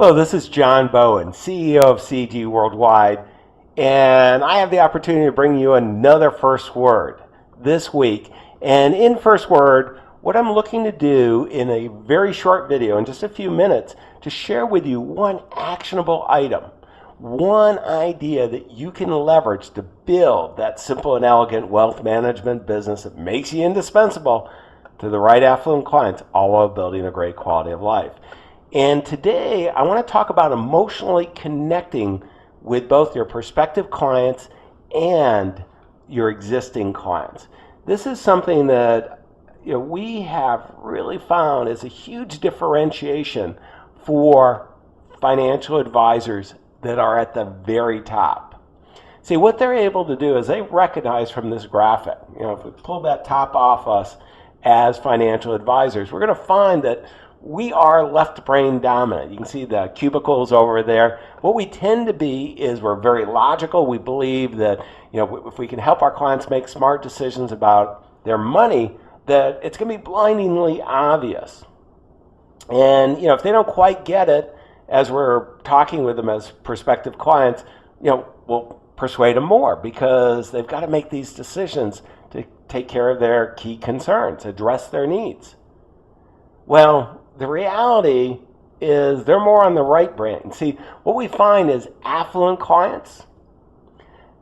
Hello, this is John Bowen, CEO of CEG Worldwide, and I have the opportunity to bring you another First Word this week. And in First Word, what I'm looking to do in a very short video, in just a few minutes, to share with you one actionable item, one idea that you can leverage to build that simple and elegant wealth management business that makes you indispensable to the right affluent clients, all while building a great quality of life. And today I want to talk about emotionally connecting with both your prospective clients and your existing clients. This is something that we have really found is a huge differentiation for financial advisors that are at the very top. See, what they're able to do is they recognize from this graphic, if we pull that top off us as financial advisors, we're going to find that we are left brain dominant. You can see the cubicles over there. What we tend to be is we're very logical. We believe that if we can help our clients make smart decisions about their money, that it's going to be blindingly obvious. And if they don't quite get it as we're talking with them as prospective clients, we'll persuade them more because they've got to make these decisions to take care of their key concerns, address their needs. Well, the reality is they're more on the right brain. See, what we find is affluent clients,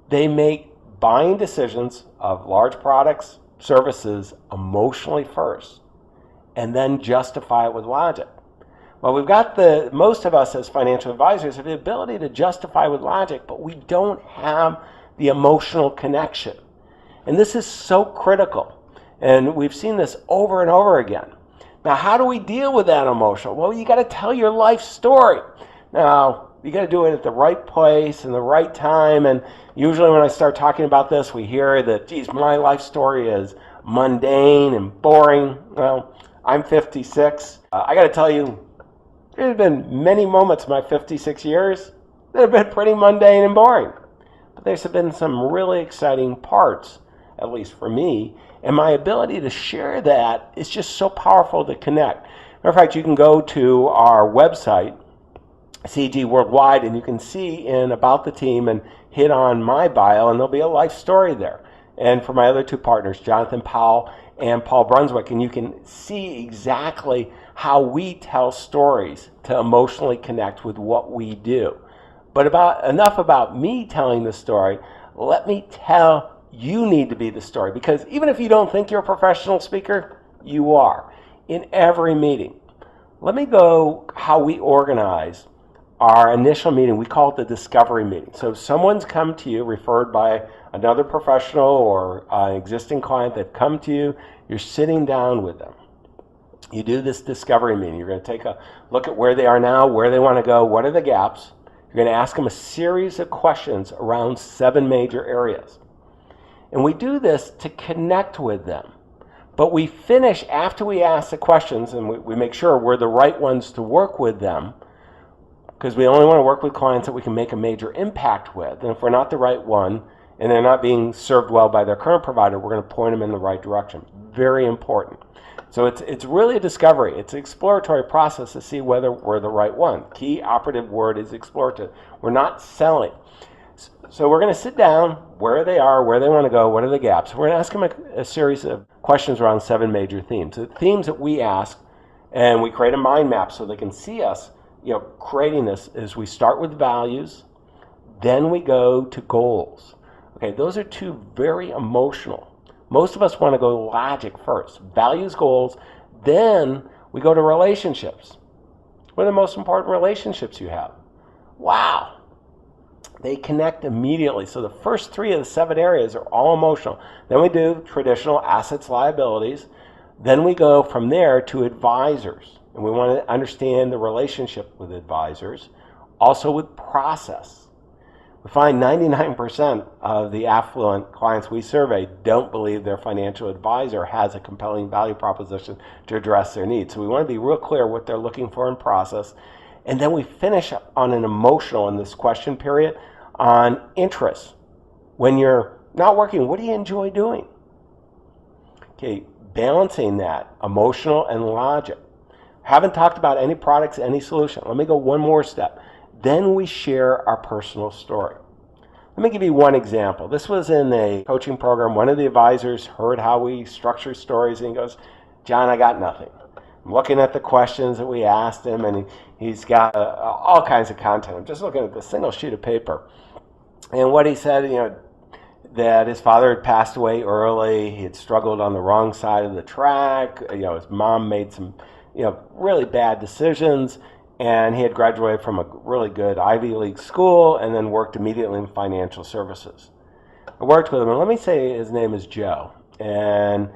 they make buying decisions of large products, services emotionally first, and then justify it with logic. Well, we've got most of us as financial advisors have the ability to justify with logic, but we don't have the emotional connection. And this is so critical. And we've seen this over and over again. Now, how do we deal with that emotion? Well, you got to tell your life story. Now, you got to do it at the right place and the right time. And usually when I start talking about this, we hear that, geez, my life story is mundane and boring. Well, I'm 56. I got to tell you, there have been many moments in my 56 years that have been pretty mundane and boring. But there's been some really exciting parts, at least for me, and my ability to share that is just so powerful to connect. Matter of fact, you can go to our website, CEG Worldwide, and you can see in About the Team and hit on my bio, and there'll be a life story there. And for my other two partners, Jonathan Powell and Paul Brunswick, and you can see exactly how we tell stories to emotionally connect with what we do. But enough about me telling the story. Let me tell you need to be the story, because even if you don't think you're a professional speaker, you are in every meeting. Let me go how we organize our initial meeting. We call it the discovery meeting. So if someone's come to you, referred by another professional or an existing client, they've come to you, you're sitting down with them. You do this discovery meeting. You're going to take a look at where they are now, where they want to go, what are the gaps. You're going to ask them a series of questions around 7 major areas. And we do this to connect with them. But we finish after we ask the questions, and we make sure we're the right ones to work with them, because we only want to work with clients that we can make a major impact with. And if we're not the right one, and they're not being served well by their current provider, we're going to point them in the right direction. Very important. So it's really a discovery. It's an exploratory process to see whether we're the right one. Key operative word is exploratory. We're not selling. So we're going to sit down where they are, where they want to go, what are the gaps. We're going to ask them a series of questions around 7 major themes. The themes that we ask, and we create a mind map so they can see us, creating this, is we start with values, then we go to goals. Okay, those are 2 very emotional. Most of us want to go logic first. Values, goals, then we go to relationships. What are the most important relationships you have? Wow. They connect immediately. So the first 3 of the 7 areas are all emotional. Then we do traditional assets, liabilities. Then we go from there to advisors. And we want to understand the relationship with advisors. Also with process. We find 99% of the affluent clients we survey don't believe their financial advisor has a compelling value proposition to address their needs. So we want to be real clear what they're looking for in process. And then we finish on an emotional in this question period on interest. When you're not working, what do you enjoy doing? Okay, balancing that emotional and logic. Haven't talked about any products, any solution. Let me go one more step. Then we share our personal story. Let me give you one example. This was in a coaching program. One of the advisors heard how we structure stories and he goes, John, I got nothing. I'm looking at the questions that we asked him and he's got all kinds of content. I'm just looking at the single sheet of paper. And what he said, that his father had passed away early. He had struggled on the wrong side of the track. His mom made some, really bad decisions. And he had graduated from a really good Ivy League school and then worked immediately in financial services. I worked with him, and let me say his name is Joe. And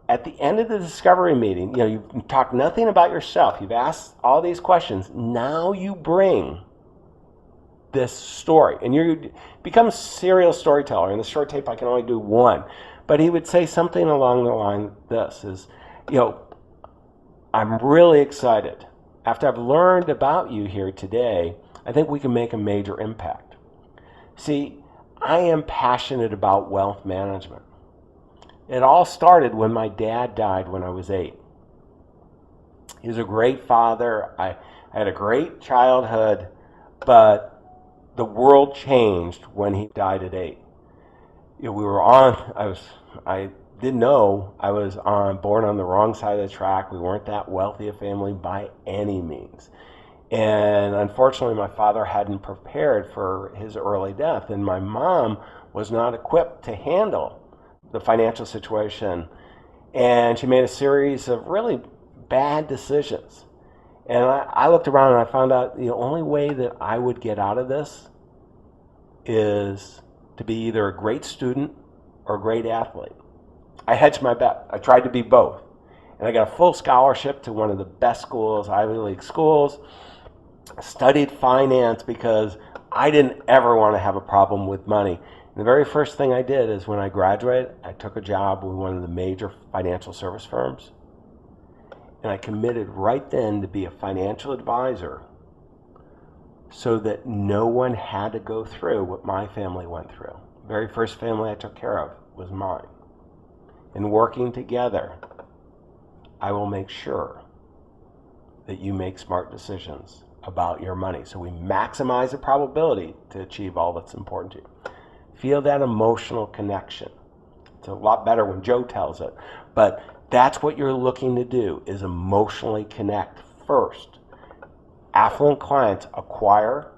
at the end of the discovery meeting, you've talked nothing about yourself. You've asked all these questions. Now you bring this story, and you become a serial storyteller. In the short tape, I can only do one. But he would say something along the line of this is, I'm really excited. After I've learned about you here today, I think we can make a major impact. See, I am passionate about wealth management. It all started when my dad died when I was 8. He was a great father. I had a great childhood, but the world changed when he died at 8. I didn't know I was born on the wrong side of the track. We weren't that wealthy a family by any means. And unfortunately, my father hadn't prepared for his early death, and my mom was not equipped to handle the financial situation. And she made a series of really bad decisions. And I looked around and I found out the only way that I would get out of this is to be either a great student or a great athlete. I hedged my bet. I tried to be both. And I got a full scholarship to one of the best schools, Ivy League schools. I studied finance because I didn't ever want to have a problem with money. And the very first thing I did is when I graduated, I took a job with one of the major financial service firms. And I committed right then to be a financial advisor so that no one had to go through what my family went through. The very first family I took care of was mine. And working together, I will make sure that you make smart decisions about your money. So we maximize the probability to achieve all that's important to you. Feel that emotional connection. It's a lot better when Joe tells it. But that's what you're looking to do, is emotionally connect first. Affluent clients acquire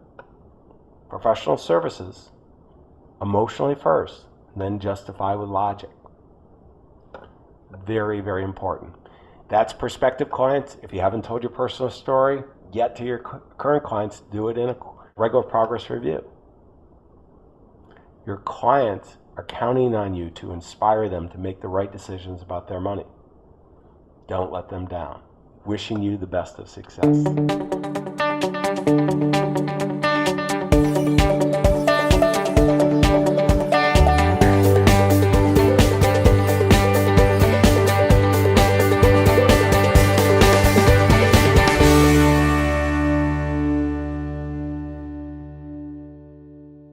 professional services emotionally first, and then justify with logic. Very, very important. That's prospective clients. If you haven't told your personal story yet to your current clients, do it in a regular progress review. Your clients are counting on you to inspire them to make the right decisions about their money. Don't let them down. Wishing you the best of success.